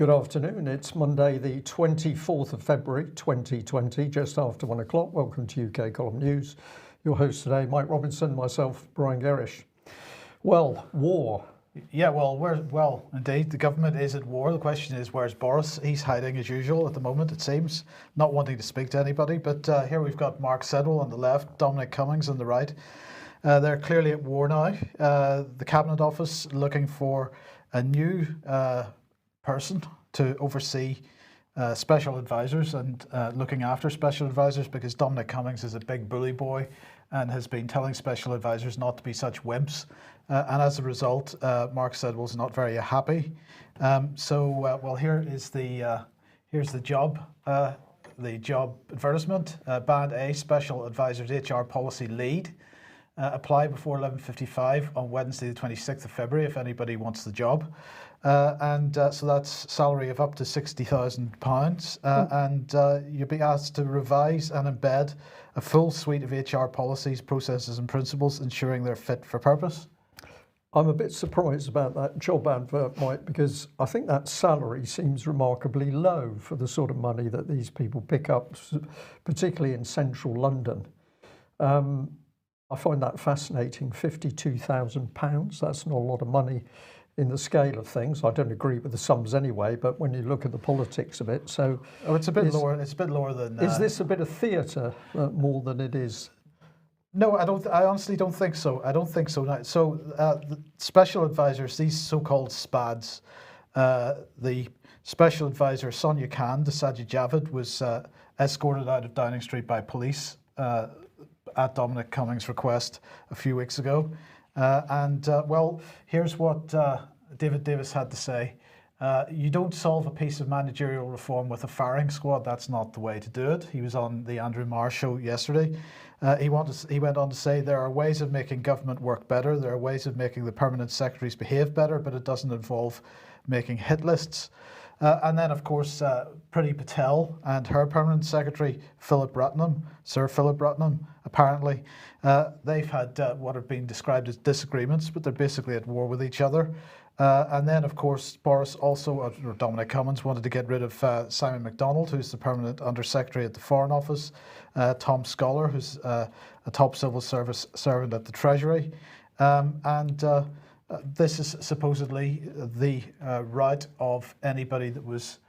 Good afternoon. It's Monday, the 24th of February 2020, just after 1 o'clock. Welcome to UK Column News. Your host today, Mike Robinson, myself, Brian Gerrish. Well, war. Yeah, well, indeed, the government is at war. The question is, where's Boris? He's hiding as usual at the moment, it seems, not wanting to speak to anybody. But here we've got Mark Sedwill on the left, Dominic Cummings on the right. They're clearly at war now. The Cabinet Office looking for a new person to oversee special advisors and looking after special advisors, because Dominic Cummings is a big bully boy and has been telling special advisors not to be such wimps. And as a result, Mark Sedwill's not very happy. Well, here's the job advertisement. Band A, Special Advisors HR Policy Lead. Apply before 11:55 on Wednesday the 26th of February if anybody wants the job. So that's salary of up to £60,000, and you'll be asked to revise and embed a full suite of HR policies, processes and principles, ensuring they're fit for purpose. I'm a bit surprised about that job advert, Mike, because I think that salary seems remarkably low for the sort of money that these people pick up, particularly in central London. I find that fascinating. £52,000, that's not a lot of money in the scale of things. I don't agree with the sums anyway, but when you look at the politics of it, it's a bit lower. It's a bit lower than. Is this a bit of theatre more than it is? No, I don't. I honestly don't think so. I don't think so. So the special advisors, these so-called SPADs, the special advisor Sonia Khan, the Sajid Javid, was escorted out of Downing Street by police at Dominic Cummings' request a few weeks ago. Well, here's what David Davis had to say. You don't solve a piece of managerial reform with a firing squad. That's not the way to do it. He was on the Andrew Marr show yesterday. He went on to say there are ways of making government work better. There are ways of making the permanent secretaries behave better, but it doesn't involve making hit lists. And then, of course, Priti Patel and her permanent secretary, Sir Philip Rutnam, apparently, they've had what have been described as disagreements, but they're basically at war with each other. And then, of course, Boris also, or Dominic Cummings, wanted to get rid of Simon MacDonald, who's the permanent undersecretary at the Foreign Office, Tom Scholar, who's a top civil service servant at the Treasury, this is supposedly the route of anybody that was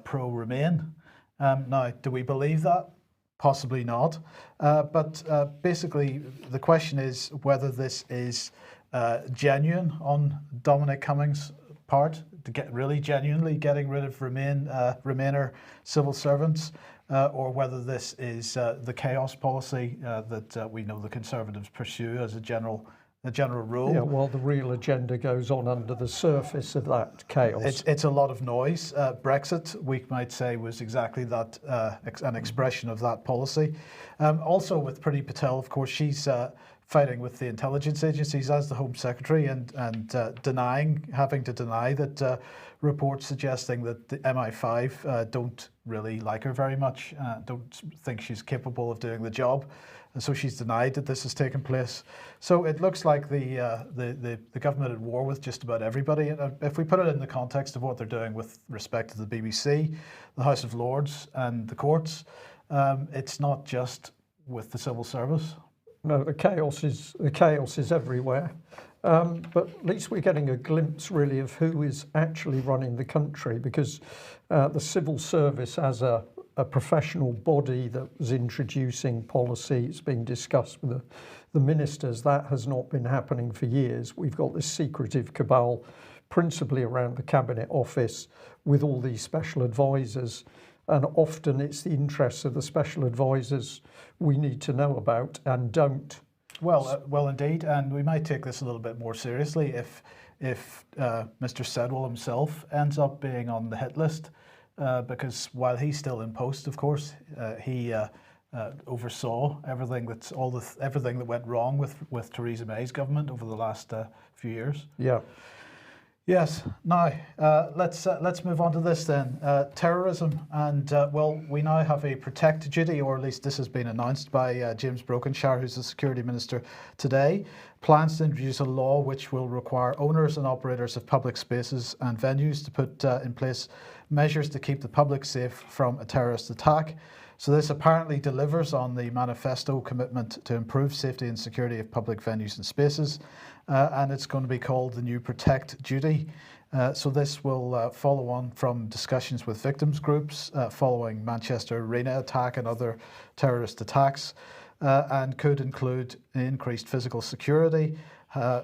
pro-Remain. Now, do we believe that? Possibly not. But basically, the question is whether this is genuine on Dominic Cummings' part, to get really genuinely getting rid of Remainer civil servants, or whether this is the chaos policy that we know the Conservatives pursue as a general rule. Yeah, well, the real agenda goes on under the surface of that chaos. It's a lot of noise. Brexit, we might say, was exactly that, an expression of that policy. Also with Priti Patel, of course, she's fighting with the intelligence agencies as the Home Secretary and having to deny that reports suggesting that the MI5 don't really like her very much, don't think she's capable of doing the job. And so she's denied that this has taken place. So it looks like the government at war with just about everybody. And if we put it in the context of what they're doing with respect to the BBC, the House of Lords and the courts, it's not just with the civil service. No, the chaos is everywhere. But at least we're getting a glimpse really of who is actually running the country, because the civil service as a professional body that was introducing policy, it's being discussed with the ministers, that has not been happening for years. We've got this secretive cabal principally around the Cabinet Office with all these special advisors, and often it's the interests of the special advisors we need to know about and don't. Well, indeed, and we might take this a little bit more seriously if Mr. Sedwill himself ends up being on the hit list. Because while he's still in post, of course, he oversaw everything that went wrong with Theresa May's government over the last few years. Yeah. Yes. Now let's move on to this then. Terrorism, and well, we now have a protect duty, or at least this has been announced by James Brokenshire, who's the Security Minister today. Plans to introduce a law which will require owners and operators of public spaces and venues to put in place measures to keep the public safe from a terrorist attack. So this apparently delivers on the manifesto commitment to improve safety and security of public venues and spaces, and it's going to be called the new Protect Duty. So this will follow on from discussions with victims groups following Manchester Arena attack and other terrorist attacks, and could include increased physical security.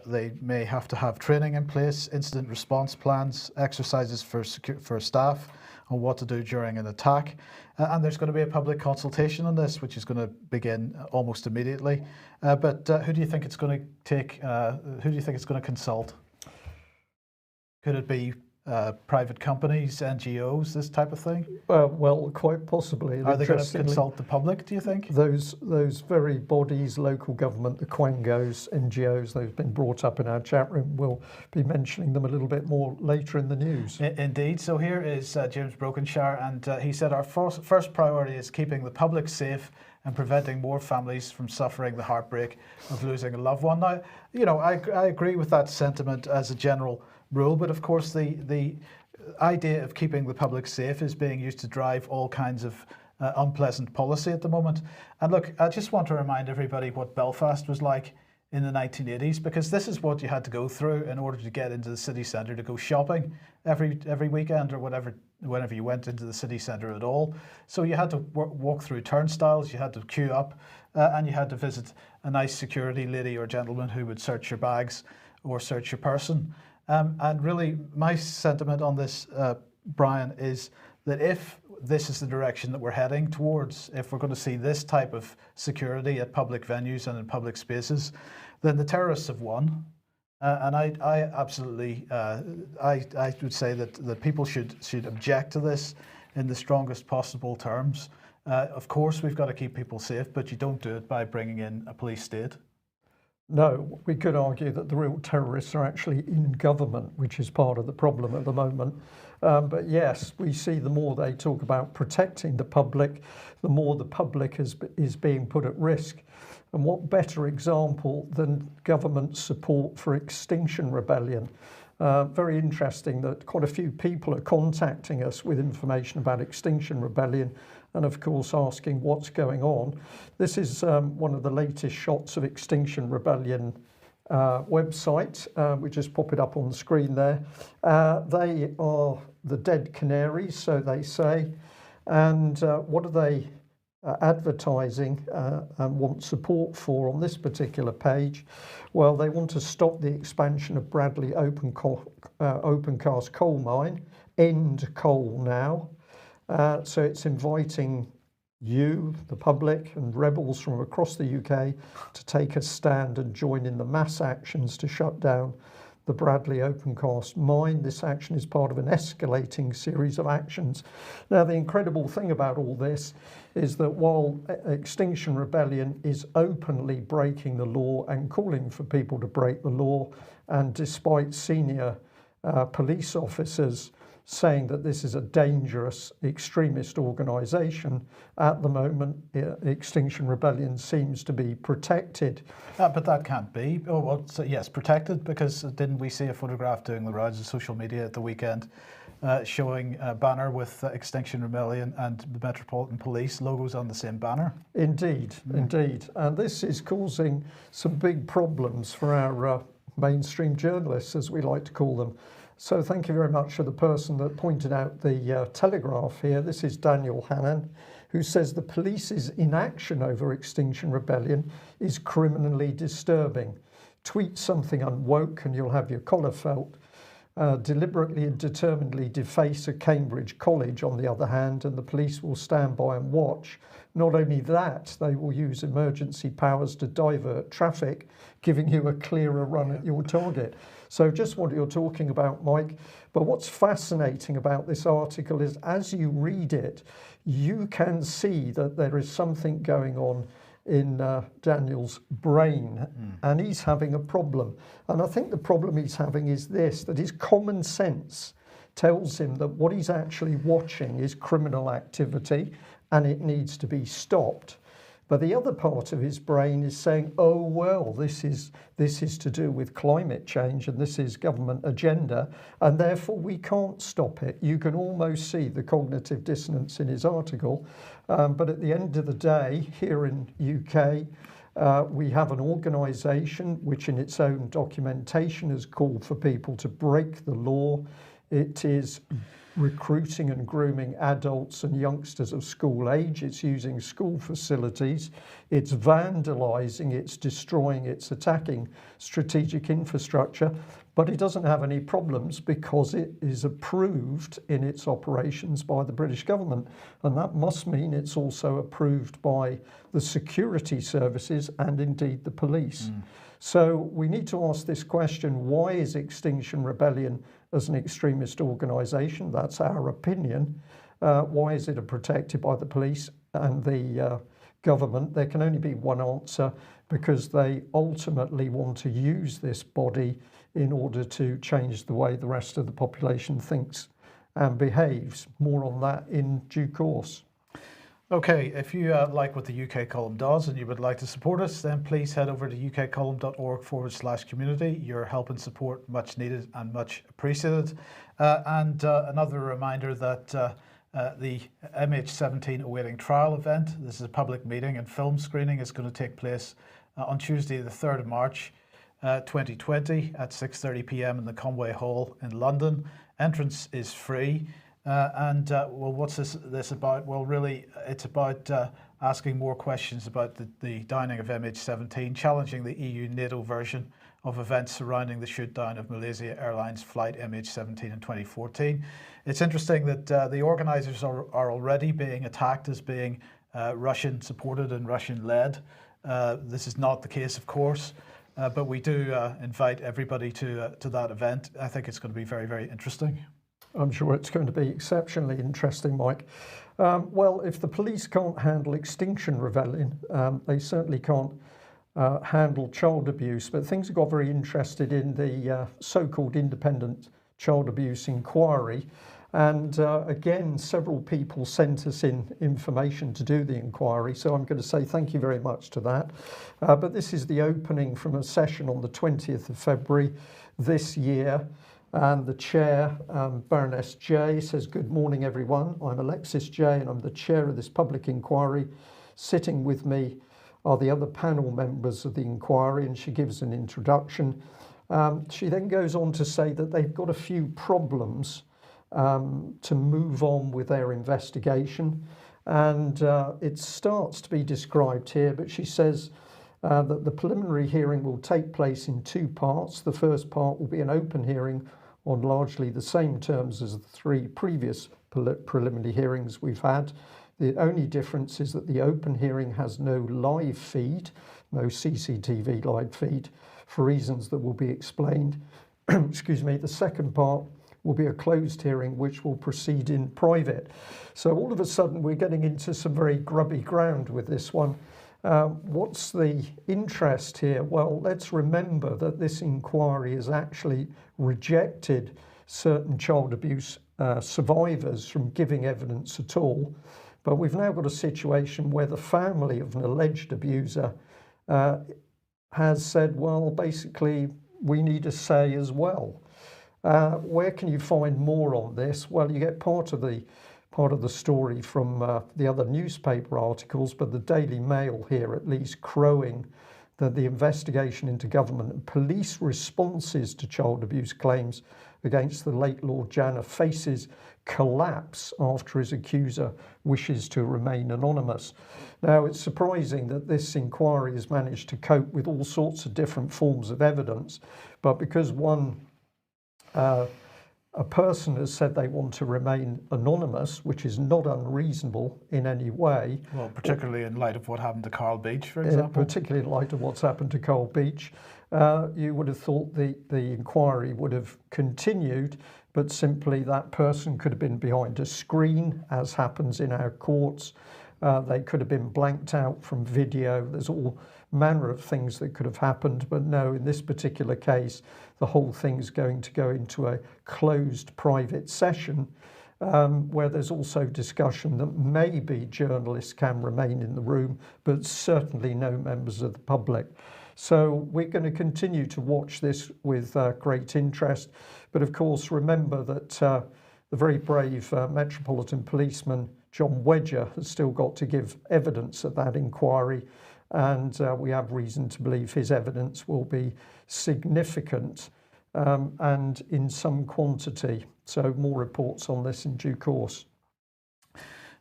They may have to have training in place, incident response plans, exercises for staff on what to do during an attack. And there's going to be a public consultation on this, which is going to begin almost immediately. But who do you think it's going to take? Who do you think it's going to consult? Could it be private companies, NGOs, this type of thing? Well, quite possibly. Are they going to consult the public, do you think? Those very bodies, local government, the Quangos, NGOs, they've been brought up in our chat room. We'll be mentioning them a little bit more later in the news. Indeed. So here is James Brokenshire, and he said our first priority is keeping the public safe and preventing more families from suffering the heartbreak of losing a loved one. Now, you know, I agree with that sentiment as a general rule, but of course the idea of keeping the public safe is being used to drive all kinds of unpleasant policy at the moment. And look, I just want to remind everybody what Belfast was like in the 1980s, because this is what you had to go through in order to get into the city centre to go shopping every weekend or whenever you went into the city centre at all. So you had to walk through turnstiles, you had to queue up, and you had to visit a nice security lady or gentleman who would search your bags or search your person. And really, my sentiment on this, Brian, is that if this is the direction that we're heading towards, if we're going to see this type of security at public venues and in public spaces, then the terrorists have won. And I absolutely, I would say that people should object to this in the strongest possible terms. Of course, we've got to keep people safe, but you don't do it by bringing in a police state. No, we could argue that the real terrorists are actually in government, which is part of the problem at the moment. But yes, we see the more they talk about protecting the public, the more the public is being put at risk. And what better example than government support for Extinction Rebellion? Very interesting that quite a few people are contacting us with information about Extinction Rebellion and of course asking what's going on. This is one of the latest shots of Extinction Rebellion website. We just pop it up on the screen there. They are the dead canaries, so they say. And what are they advertising and want support for on this particular page? Well, they want to stop the expansion of Bradley open cast coal mine, end coal now. So it's inviting you, the public, and rebels from across the UK to take a stand and join in the mass actions to shut down the Bradley open cast mine. This action is part of an escalating series of actions. Now, the incredible thing about all this is that while Extinction Rebellion is openly breaking the law and calling for people to break the law, and despite senior police officers saying that this is a dangerous extremist organisation, at the moment Extinction Rebellion seems to be protected. But that can't be. Oh, well, so yes, protected, because didn't we see a photograph doing the rounds of social media at the weekend showing a banner with Extinction Rebellion and the Metropolitan Police logos on the same banner? Indeed. And this is causing some big problems for our mainstream journalists, as we like to call them. So thank you very much for the person that pointed out the Telegraph here. This is Daniel Hannan, who says the police's inaction over Extinction Rebellion is criminally disturbing. Tweet something unwoke and you'll have your collar felt. Deliberately and determinedly deface a Cambridge college, on the other hand, and the police will stand by and watch. Not only that, they will use emergency powers to divert traffic, giving you a clearer run at your target. So just what you're talking about, Mike. But what's fascinating about this article is as you read it, you can see that there is something going on in Daniel's brain, and he's having a problem. And I think the problem he's having is this, that his common sense tells him that what he's actually watching is criminal activity and it needs to be stopped. But the other part of his brain is saying, oh, well, this is to do with climate change and this is government agenda, and therefore we can't stop it. You can almost see the cognitive dissonance in his article. But at the end of the day, here in UK, we have an organisation which in its own documentation has called for people to break the law. It is recruiting and grooming adults and youngsters of school age. It's using school facilities. It's vandalising, it's destroying, it's attacking strategic infrastructure. But it doesn't have any problems because it is approved in its operations by the British government. And that must mean it's also approved by the security services and indeed the police. So we need to ask this question: why is Extinction Rebellion as an extremist organisation? That's our opinion. Why is it protected by the police and the government? There can only be one answer: because they ultimately want to use this body in order to change the way the rest of the population thinks and behaves. More on that in due course. Okay, if you like what the UK Column does and you would like to support us, then please head over to ukcolumn.org/community. Your help and support much needed and much appreciated. And another reminder that the MH17 awaiting trial event, this is a public meeting and film screening, is going to take place on Tuesday the 3rd of March 2020 at 6:30 p.m. in the Conway Hall in London. Entrance is free. Well, what's this about? Well, really, it's about asking more questions about the downing of MH17, challenging the EU NATO version of events surrounding the shoot down of Malaysia Airlines flight MH17 in 2014. It's interesting that the organisers are already being attacked as being Russian supported and Russian led. This is not the case, of course. But we do invite everybody to that event. I think it's going to be very, very interesting. I'm sure it's going to be exceptionally interesting, Mike. Well, if the police can't handle Extinction Rebellion, they certainly can't handle child abuse. But things got very interested in the so-called independent child abuse inquiry. And again, several people sent us in information to do the inquiry. So I'm going to say thank you very much to that. But this is the opening from a session on the 20th of February this year. And the chair, Baroness J, says, "Good morning, everyone. I'm Alexis J, and I'm the chair of this public inquiry. Sitting with me are the other panel members of the inquiry," and she gives an introduction. She then goes on to say that they've got a few problems to move on with their investigation. And it starts to be described here, but she says that the preliminary hearing will take place in two parts. The first part will be an open hearing on largely the same terms as the three previous preliminary hearings we've had. The only difference is that the open hearing has no live feed, no CCTV live feed, for reasons that will be explained. Excuse me. The second part will be a closed hearing which will proceed in private. So all of a sudden we're getting into some very grubby ground with this one. What's the interest here? Well, let's remember that this inquiry has actually rejected certain child abuse survivors from giving evidence at all. But we've now got a situation where the family of an alleged abuser has said, well, basically, we need a say as well. Where can you find more on this? Well, you get part of the story from the other newspaper articles, but the Daily Mail here at least crowing that the investigation into government and police responses to child abuse claims against the late Lord Janner faces collapse after his accuser wishes to remain anonymous. Now, it's surprising that this inquiry has managed to cope with all sorts of different forms of evidence, but because a person has said they want to remain anonymous, which is not unreasonable in any way. Well, particularly in light of what happened to Carl Beach, for example. Particularly in light of what's happened to Carl Beach. You would have thought the inquiry would have continued, but simply that person could have been behind a screen, as happens in our courts. They could have been blanked out from video. There's all manner of things that could have happened, but no, in this particular case, the whole thing's going to go into a closed private session. where there's also discussion that maybe journalists can remain in the room, but certainly no members of the public. So we're going to continue to watch this with great interest. But of course, remember that the very brave Metropolitan Policeman, John Wedger, has still got to give evidence at that inquiry. And we have reason to believe his evidence will be significant and in some quantity. So more reports on this in due course.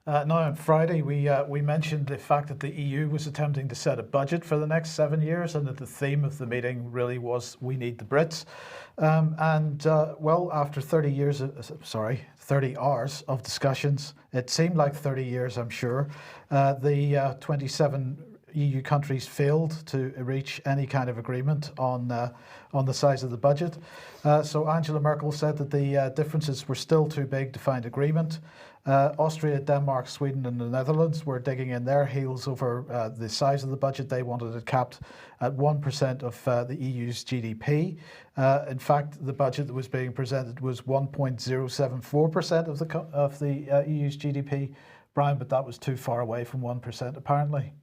Now on Friday, we mentioned the fact that the EU was attempting to set a budget for the next 7 years, and that the theme of the meeting really was "We need the Brits." Well, after 30 hours of discussions, it seemed like 30 years, I'm sure. The 27 EU countries failed to reach any kind of agreement on the size of the budget. So Angela Merkel said that the differences were still too big to find agreement. Austria, Denmark, Sweden and the Netherlands were digging in their heels over the size of the budget. They wanted it capped at 1% of the EU's GDP. In fact, the budget that was being presented was 1.074% of the EU's GDP, Brian, but that was too far away from 1% apparently.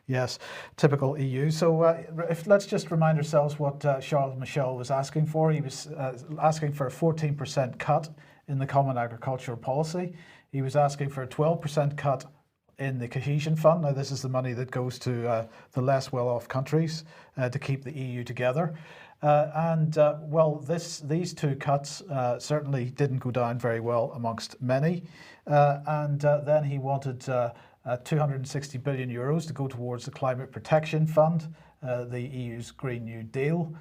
Yes, typical EU. So let's just remind ourselves what Charles Michel was asking for. He was asking for a 14% cut in the Common Agricultural Policy. He was asking for a 12% cut in the Cohesion Fund. Now, this is the money that goes to the less well-off countries to keep the EU together. Well, these two cuts certainly didn't go down very well amongst many. Then he wanted 260 billion euros to go towards the Climate Protection Fund, the EU's Green New Deal.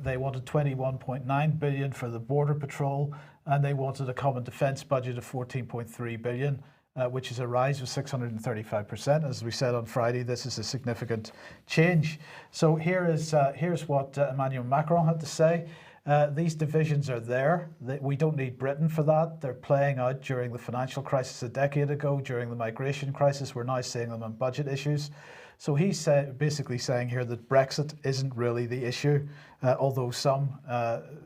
They wanted 21.9 billion for the Border Patrol, and they wanted a common defence budget of 14.3 billion, which is a rise of 635%. As we said on Friday, this is a significant change. So here's what Emmanuel Macron had to say. These divisions are there. We don't need Britain for that. They're playing out during the financial crisis a decade ago, during the migration crisis. We're now seeing them on budget issues. So he's basically saying here that Brexit isn't really the issue, although some,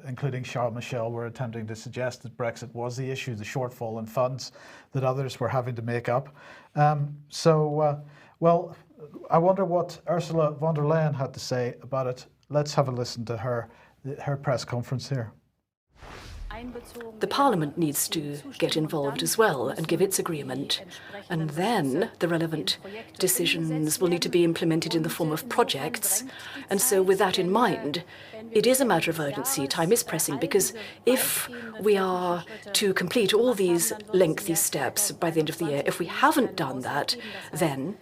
including Charles Michel, were attempting to suggest that Brexit was the issue, the shortfall in funds that others were having to make up. Well, I wonder what Ursula von der Leyen had to say about it. Let's have a listen to her press conference here. The Parliament needs to get involved as well and give its agreement. And then the relevant decisions will need to be implemented in the form of projects. And so with that in mind, it is a matter of urgency. Time is pressing, because if we are to complete all these lengthy steps by the end of the year, if we haven't done that, then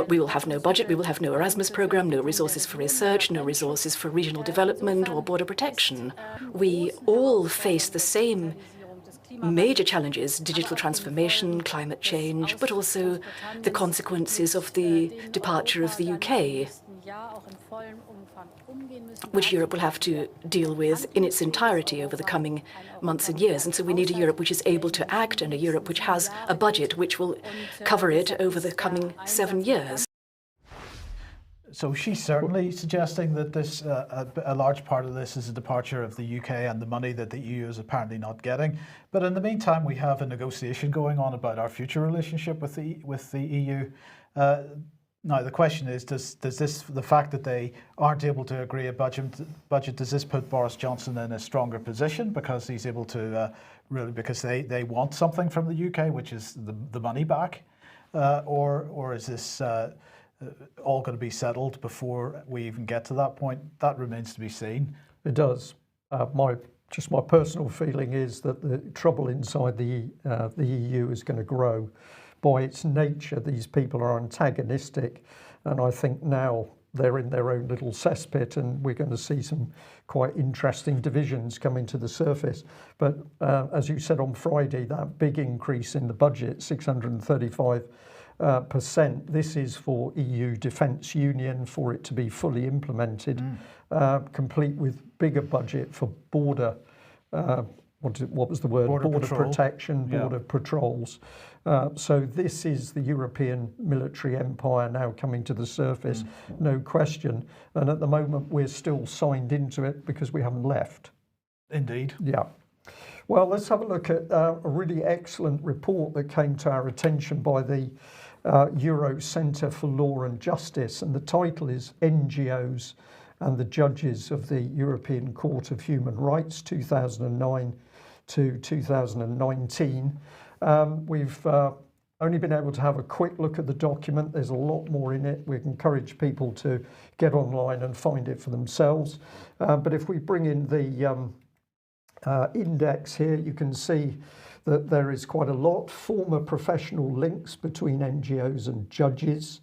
we will have no budget, we will have no Erasmus program, no resources for research, no resources for regional development or border protection. We all face the same major challenges: digital transformation, climate change, but also the consequences of the departure of the UK, which Europe will have to deal with in its entirety over the coming months and years. And so we need a Europe which is able to act, and a Europe which has a budget which will cover it over the coming 7 years. So she's certainly suggesting that this a large part of this is a departure of the UK and the money that the EU is apparently not getting. But in the meantime, we have a negotiation going on about our future relationship with the EU. Now the question is, does the fact that they aren't able to agree a budget, does this put Boris Johnson in a stronger position because he's able to because they want something from the UK, which is the money back, or is this all going to be settled before we even get to that point? That remains to be seen. It does. My personal feeling is that the trouble inside the EU is going to grow. By its nature, these people are antagonistic, and I think now they're in their own little cesspit, and we're going to see some quite interesting divisions coming to the surface. But as you said on Friday, that big increase in the budget, 635%, this is for EU Defence Union, for it to be fully implemented, complete with bigger budget for border, what was the word? Border protection, border patrols. So this is the European military empire now coming to the surface, no question. And at the moment, we're still signed into it because we haven't left. Indeed. Yeah. Well, let's have a look at a really excellent report that came to our attention by the Euro Centre for Law and Justice, and the title is NGOs and the Judges of the European Court of Human Rights 2009 to 2019. We've only been able to have a quick look at the document. There's a lot more in it. We encourage people to get online and find it for themselves. But if we bring in the index here, you can see that there is quite a lot. Former professional links between NGOs and judges,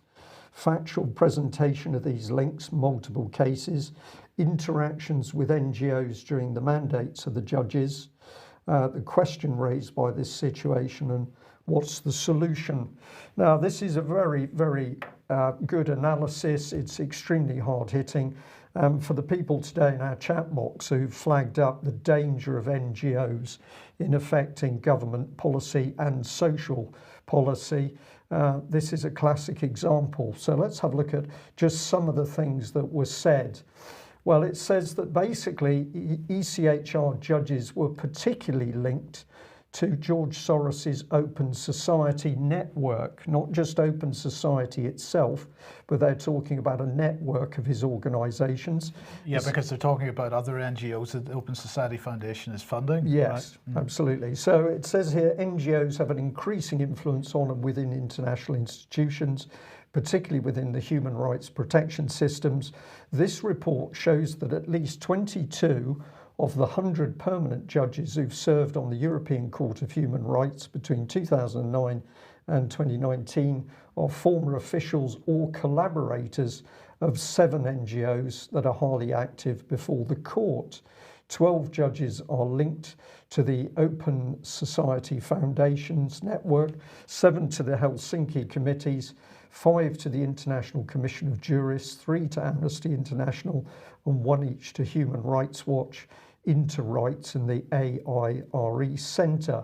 factual presentation of these links, multiple cases, interactions with NGOs during the mandates of the judges, the question raised by this situation, and what's the solution. Now, this is a very, very good analysis. It's extremely hard-hitting. For the people today in our chat box who flagged up the danger of NGOs in affecting government policy and social policy, this is a classic example. So let's have a look at just some of the things that were said. Well, it says that basically ECHR judges were particularly linked to George Soros's Open Society network, not just Open Society itself, but they're talking about a network of his organisations. Yeah, because they're talking about other NGOs that the Open Society Foundation is funding. Yes, right? Absolutely. So it says here, NGOs have an increasing influence on and within international institutions, particularly within the human rights protection systems. This report shows that at least 22 of the 100 permanent judges who've served on the European Court of Human Rights between 2009 and 2019 are former officials or collaborators of 7 NGOs that are highly active before the court. 12 judges are linked to the Open Society Foundations network, 7 to the Helsinki committees, 5 to the International Commission of Jurists, 3 to Amnesty International, and 1 each to Human Rights Watch, Interrights, and the AIRE Centre.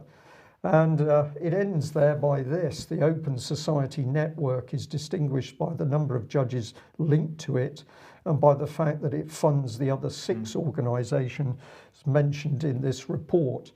And it ends there by this: the Open Society network is distinguished by the number of judges linked to it and by the fact that it funds the other 6 organisations mentioned in this report.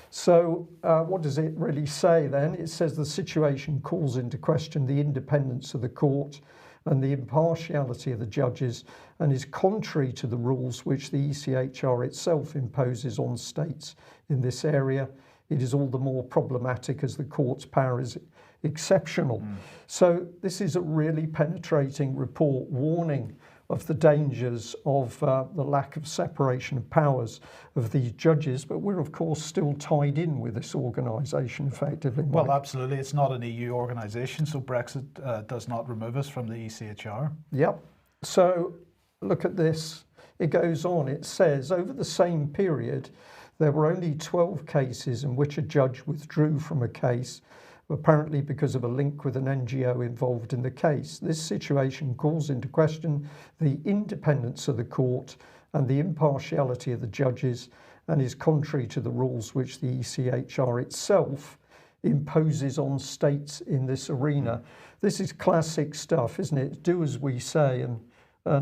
So what does it really say then? It says the situation calls into question the independence of the court and the impartiality of the judges, and is contrary to the rules which the ECHR itself imposes on states in this area. It is all the more problematic as the court's power is exceptional. So this is a really penetrating report warning of the dangers of the lack of separation of powers of these judges, but we're of course still tied in with this organisation effectively. Mike. Well, absolutely. It's not an EU organisation, so Brexit does not remove us from the ECHR. Yep. So look at this. It goes on. It says over the same period, there were only 12 cases in which a judge withdrew from a case, apparently because of a link with an NGO involved in the case. This situation calls into question the independence of the court and the impartiality of the judges, and is contrary to the rules which the ECHR itself imposes on states in this arena. This is classic stuff, isn't it? Do as we say and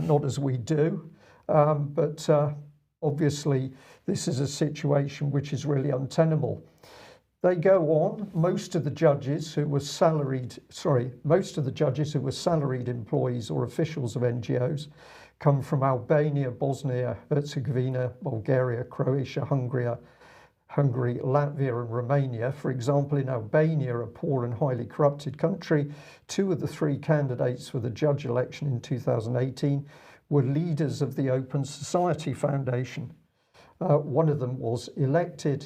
not as we do. But obviously, this is a situation which is really untenable. They go on. Most of the judges who were salaried employees or officials of NGOs come from Albania, Bosnia, Herzegovina, Bulgaria, Croatia, Hungary, Latvia, and Romania. For example, in Albania, a poor and highly corrupted country, 2 of the 3 candidates for the judge election in 2018 were leaders of the Open Society Foundation. One of them was elected.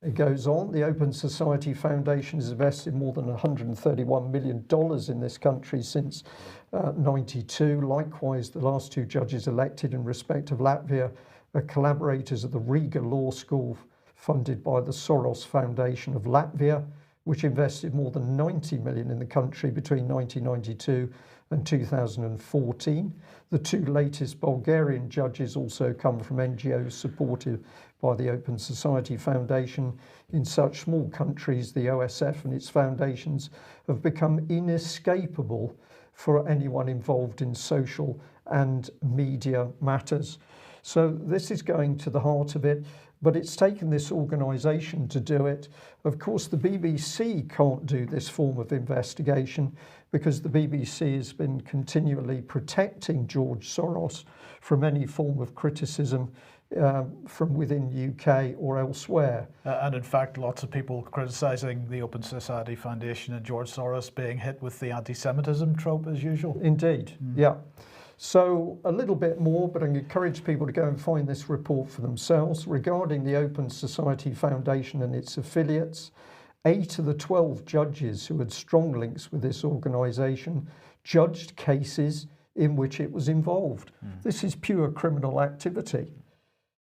It goes on. The Open Society Foundation has invested more than $131 million in this country since 92. Likewise, the last 2 judges elected in respect of Latvia are collaborators of the Riga Law School, funded by the Soros Foundation of Latvia, which invested more than 90 million in the country between 1992 and 2014. The 2 latest Bulgarian judges also come from NGOs supported by the Open Society Foundation. In such small countries, the OSF and its foundations have become inescapable for anyone involved in social and media matters. So this is going to the heart of it. but it's taken this organisation to do it. Of course, the BBC can't do this form of investigation because the BBC has been continually protecting George Soros from any form of criticism from within UK or elsewhere. And in fact, lots of people criticising the Open Society Foundation and George Soros being hit with the anti-Semitism trope as usual. Indeed, yeah. So a little bit more, but I encourage people to go and find this report for themselves. Regarding the Open Society Foundation and its affiliates, 8 of the 12 judges who had strong links with this organisation judged cases in which it was involved. This is pure criminal activity.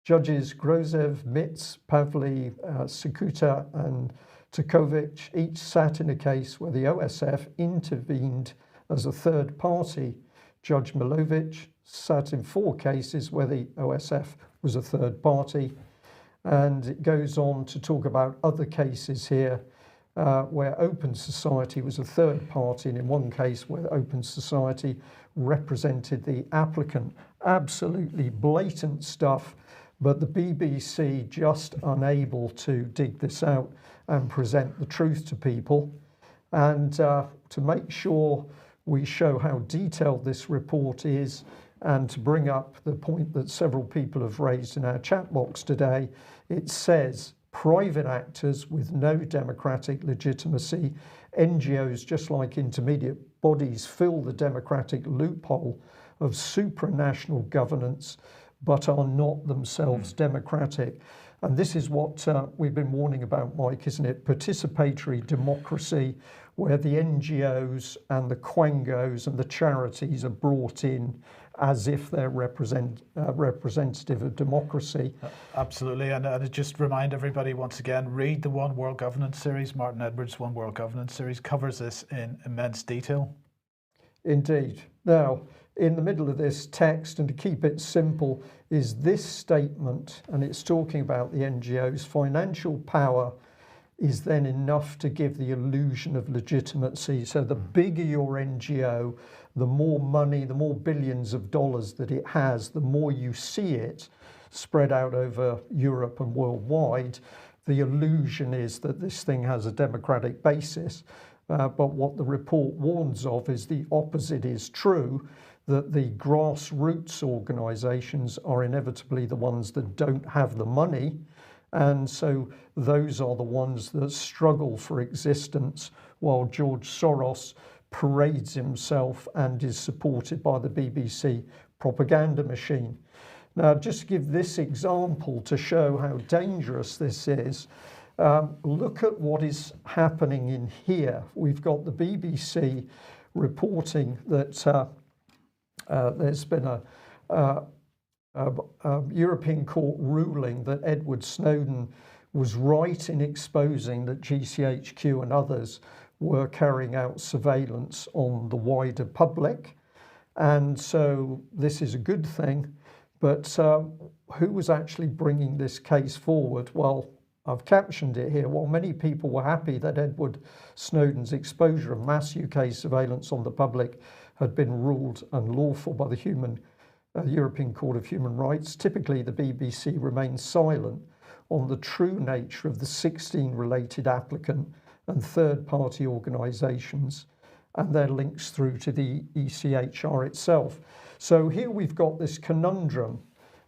Judges Grozev, Mitz, Pavli, Sikuta and Tukovic each sat in a case where the OSF intervened as a third party. Judge Milovic sat in 4 cases where the OSF was a third party. And it goes on to talk about other cases here where Open Society was a third party, and in one case where Open Society represented the applicant. Absolutely blatant stuff, but the BBC just unable to dig this out and present the truth to people. And to make sure we show how detailed this report is, and to bring up the point that several people have raised in our chat box today, it says private actors with no democratic legitimacy, NGOs just like intermediate bodies, fill the democratic loophole of supranational governance but are not themselves democratic. And this is what we've been warning about, Mike, isn't it? Participatory democracy, where the NGOs and the quangos and the charities are brought in as if they're representative of democracy. Absolutely, and I just remind everybody once again, read the One World Governance series. Martin Edwards' One World Governance series covers this in immense detail. Indeed. Now, in the middle of this text, and to keep it simple, is this statement, and it's talking about the NGOs. Financial power is then enough to give the illusion of legitimacy. So the bigger your NGO, the more money, the more billions of dollars that it has, the more you see it spread out over Europe and worldwide. The illusion is that this thing has a democratic basis. But what the report warns of is the opposite is true, that the grassroots organisations are inevitably the ones that don't have the money. And so those are the ones that struggle for existence, while George Soros parades himself and is supported by the BBC propaganda machine. Now, just to give this example to show how dangerous this is, look at what is happening in here. We've got the BBC reporting that there's been a European court ruling that Edward Snowden was right in exposing that GCHQ and others were carrying out surveillance on the wider public. And so this is a good thing. But who was actually bringing this case forward? Well, I've captioned it here. While many people were happy that Edward Snowden's exposure of mass UK surveillance on the public had been ruled unlawful by the European Court of Human Rights, typically the BBC remains silent on the true nature of the 16 related applicant and third-party organisations and their links through to the ECHR itself. So here we've got this conundrum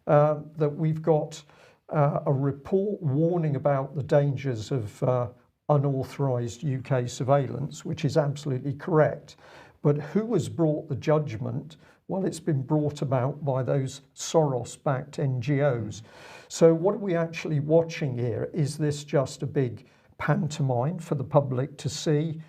that we've got a report warning about the dangers of unauthorised UK surveillance, which is absolutely correct. But who has brought the judgment? Well, it's been brought about by those Soros-backed NGOs. So what are we actually watching here? Is this just a big pantomime for the public to see?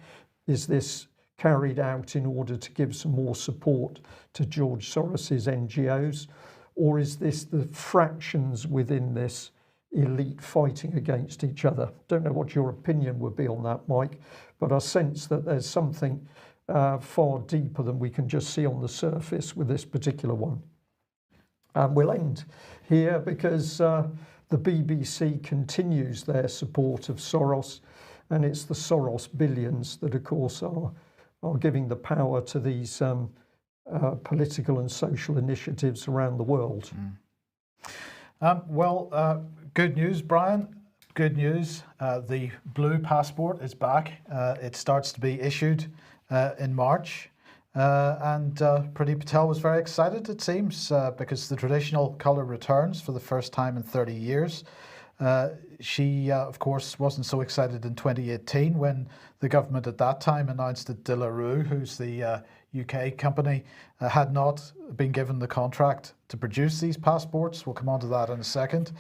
Is this carried out in order to give some more support to George Soros's NGOs? Or is this the fractions within this elite fighting against each other? Don't know what your opinion would be on that, Mike, but I sense that there's something far deeper than we can just see on the surface with this particular one. And we'll end here because the BBC continues their support of Soros, and it's the Soros billions that, of course, are giving the power to these political and social initiatives around the world. Good news, Brian. Good news. The blue passport is back. It starts to be issued in March. And Priti Patel was very excited, it seems, because the traditional colour returns for the first time in 30 years. She, of course, wasn't so excited in 2018 when the government at that time announced that De La Rue, who's the UK company, had not been given the contract to produce these passports. We'll come on to that in a second.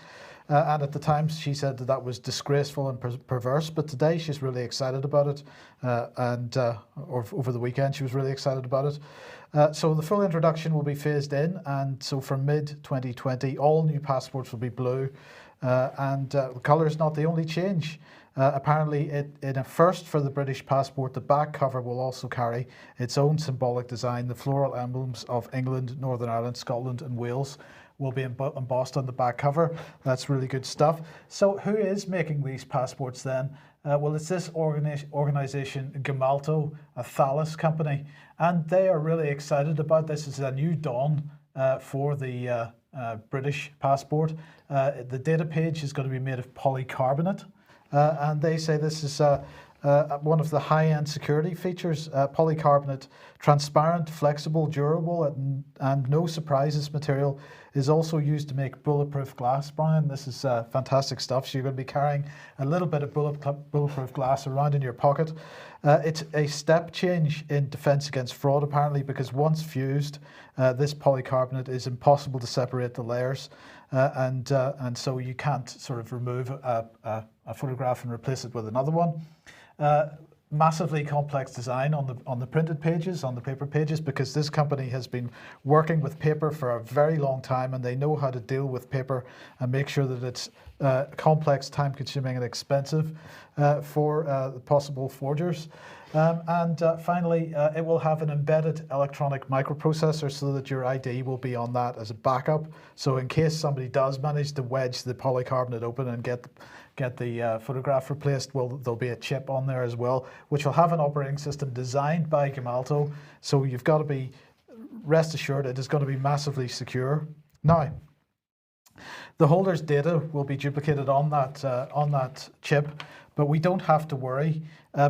And at the time, she said that that was disgraceful and perverse. But today, she's really excited about it. Or over the weekend, she was really excited about it. So the full introduction will be phased in. And so from mid-2020, all new passports will be blue. The colour is not the only change. Apparently, in a first for the British passport, the back cover will also carry its own symbolic design. The floral emblems of England, Northern Ireland, Scotland and Wales will be embossed on the back cover. That's really good stuff. So who is making these passports then? Well, it's this organisation, Gemalto, a Thales company, and they are really excited about this. It's a new dawn for the British passport. The data page is going to be made of polycarbonate, and they say this is one of the high-end security features. Polycarbonate, transparent, flexible, durable, and no surprises material is also used to make bulletproof glass. Brian, this is fantastic stuff. So you're going to be carrying a little bit of bulletproof glass around in your pocket. It's a step change in defense against fraud, apparently, because once fused, this polycarbonate is impossible to separate the layers. And so you can't sort of remove a photograph and replace it with another one. Massively complex design on the printed pages, on the paper pages, because this company has been working with paper for a very long time, and they know how to deal with paper and make sure that it's complex, time-consuming, and expensive for possible forgers. Finally, it will have an embedded electronic microprocessor so that your ID will be on that as a backup. So in case somebody does manage to wedge the polycarbonate open and get the photograph replaced, well, there'll be a chip on there as well, which will have an operating system designed by Gemalto. So you've got to be rest assured it is going to be massively secure. Now, the holder's data will be duplicated on that chip, but we don't have to worry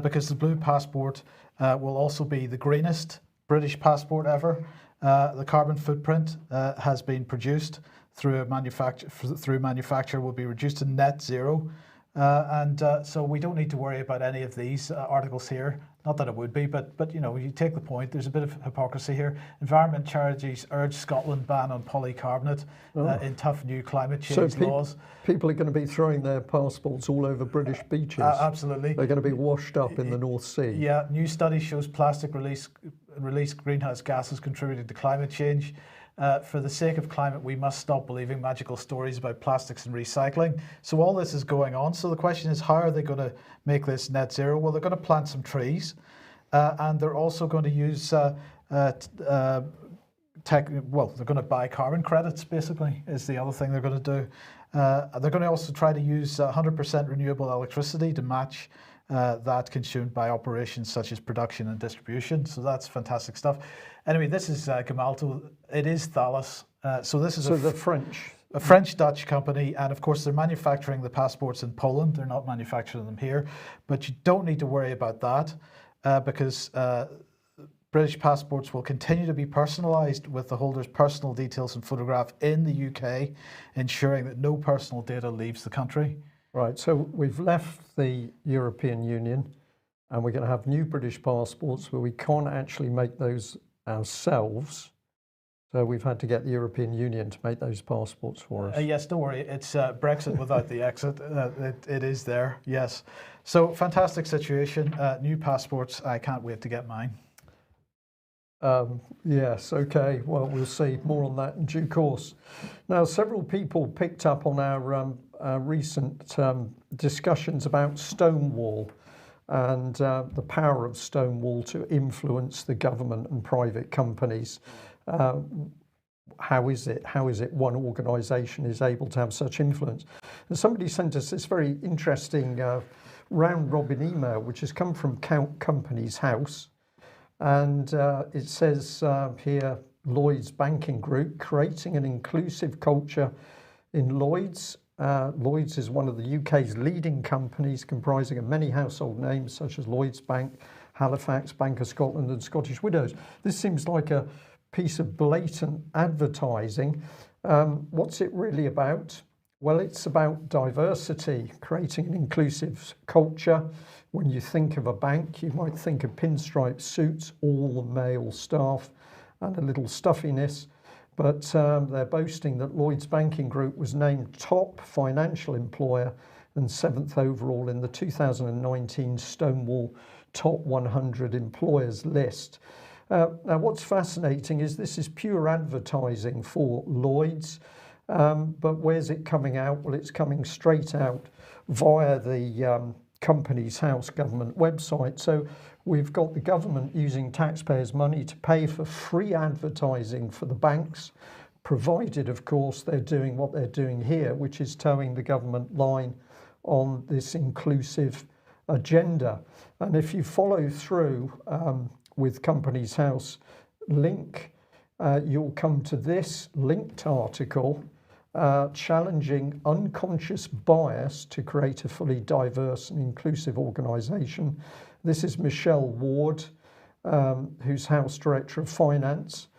because the blue passport will also be the greenest British passport ever. The carbon footprint has been produced through manufacture will be reduced to net zero. So we don't need to worry about any of these articles here. Not that it would be, but you know, you take the point. There's a bit of hypocrisy here. Environment charities urge Scotland ban on polycarbonate in tough new climate change laws. People are going to be throwing their passports all over British beaches. Absolutely. They're going to be washed up in the North Sea. Yeah, new study shows plastic release greenhouse gases contributing to climate change. For the sake of climate, we must stop believing magical stories about plastics and recycling. So all this is going on. So the question is, how are they going to make this net zero? Well, they're going to plant some trees, and they're also going to use they're going to buy carbon credits, basically, is the other thing they're going to do. They're going to also try to use 100% renewable electricity to match that consumed by operations such as production and distribution. So that's fantastic stuff. Anyway, this is Gemalto. It is Thales. So this is the French-Dutch company, and of course they're manufacturing the passports in Poland. They're not manufacturing them here, but you don't need to worry about that because British passports will continue to be personalised with the holder's personal details and photograph in the UK, ensuring that no personal data leaves the country. Right, so we've left the European Union and we're going to have new British passports where we can't actually make those ourselves. So we've had to get the European Union to make those passports for us. Yes, don't worry. It's Brexit without the exit. It is there, yes. So fantastic situation. New passports. I can't wait to get mine. Yes, okay. Well, we'll see more on that in due course. Now, several people picked up on our recent discussions about Stonewall and the power of Stonewall to influence the government and private companies. How is it one organisation is able to have such influence? And somebody sent us this very interesting round-robin email, which has come from Companies House. And it says here, Lloyd's Banking Group, creating an inclusive culture in Lloyd's Lloyds is one of the UK's leading companies, comprising of many household names such as Lloyds Bank, Halifax, Bank of Scotland and Scottish Widows. This seems like a piece of blatant advertising. What's it really about? Well, it's about diversity, creating an inclusive culture. When you think of a bank, you might think of pinstripe suits, all male staff, and a little stuffiness. But they're boasting that Lloyds Banking Group was named top financial employer and 7th overall in the 2019 Stonewall Top 100 Employers list. Now, what's fascinating is this is pure advertising for Lloyds. But where's it coming out? Well, it's coming straight out via the Companies House government website. So we've got the government using taxpayers' money to pay for free advertising for the banks, provided, of course, they're doing what they're doing here, which is towing the government line on this inclusive agenda. And if you follow through with Companies House link, you'll come to this linked article challenging unconscious bias to create a fully diverse and inclusive organisation. This is Michelle Ward, who's House Director of Finance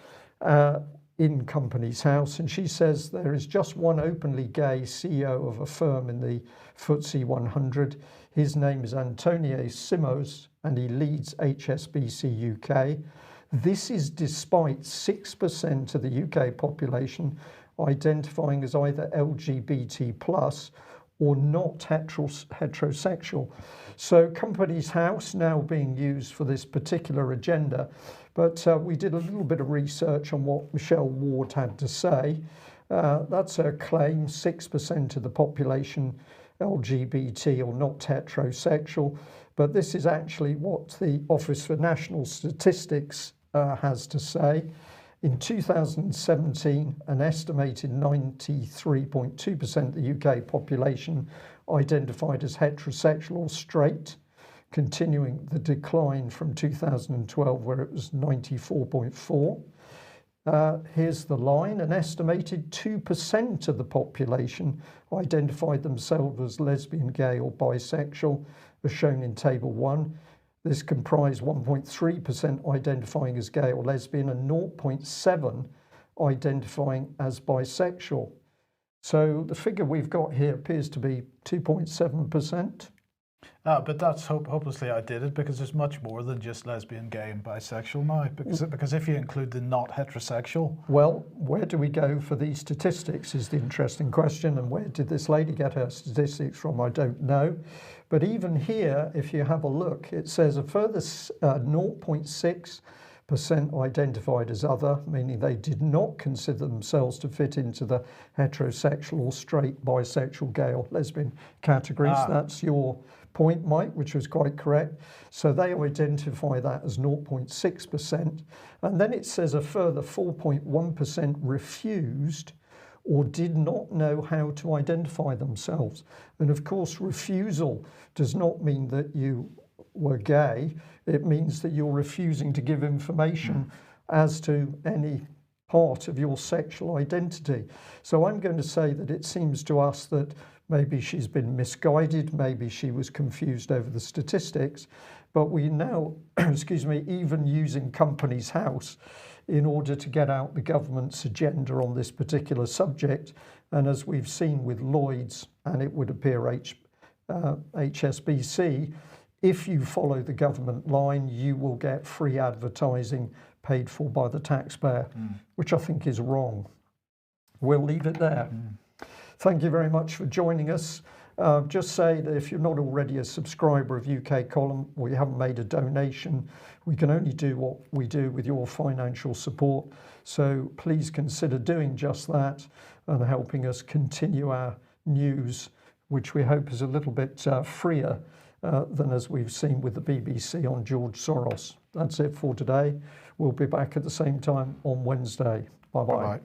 in Companies House, and she says there is just one openly gay CEO of a firm in the FTSE 100. His name is Antonio Simos, and he leads HSBC UK. This is despite 6% of the UK population identifying as either LGBT plus or not heterosexual. So Companies House now being used for this particular agenda. But we did a little bit of research on what Michelle Ward had to say. That's her claim, 6% of the population LGBT or not heterosexual. But this is actually what the Office for National Statistics has to say. In 2017, an estimated 93.2% of the UK population identified as heterosexual or straight, continuing the decline from 2012 where it was 94.4. Here's the line: an estimated 2% of the population identified themselves as lesbian, gay or bisexual, as shown in Table 1. This comprised 1.3% identifying as gay or lesbian and 0.7% identifying as bisexual. So the figure we've got here appears to be 2.7%. But that's hopelessly outdated, because there's much more than just lesbian, gay and bisexual now, because if you include the not heterosexual. Well, where do we go for these statistics is the interesting question, and where did this lady get her statistics from? I don't know. But even here, if you have a look, it says a further 0.6% identified as other, meaning they did not consider themselves to fit into the heterosexual or straight, bisexual, gay or lesbian categories. That's your point, Mike, which was quite correct. So they identify that as 0.6%. And then it says a further 4.1% refused or did not know how to identify themselves. And of course, refusal does not mean that you were gay. It means that you're refusing to give information as to any part of your sexual identity. So I'm going to say that it seems to us that maybe she's been misguided, maybe she was confused over the statistics, but we now, excuse me, even using Companies House in order to get out the government's agenda on this particular subject. And as we've seen with Lloyds, and it would appear HSBC, if you follow the government line, you will get free advertising paid for by the taxpayer, which I think is wrong. We'll leave it there. Thank you very much for joining us. Just say that if you're not already a subscriber of UK Column, or you haven't made a donation, we can only do what we do with your financial support. So please consider doing just that and helping us continue our news, which we hope is a little bit freer than as we've seen with the BBC on George Soros. That's it for today. We'll be back at the same time on Wednesday. Bye-bye. Bye-bye.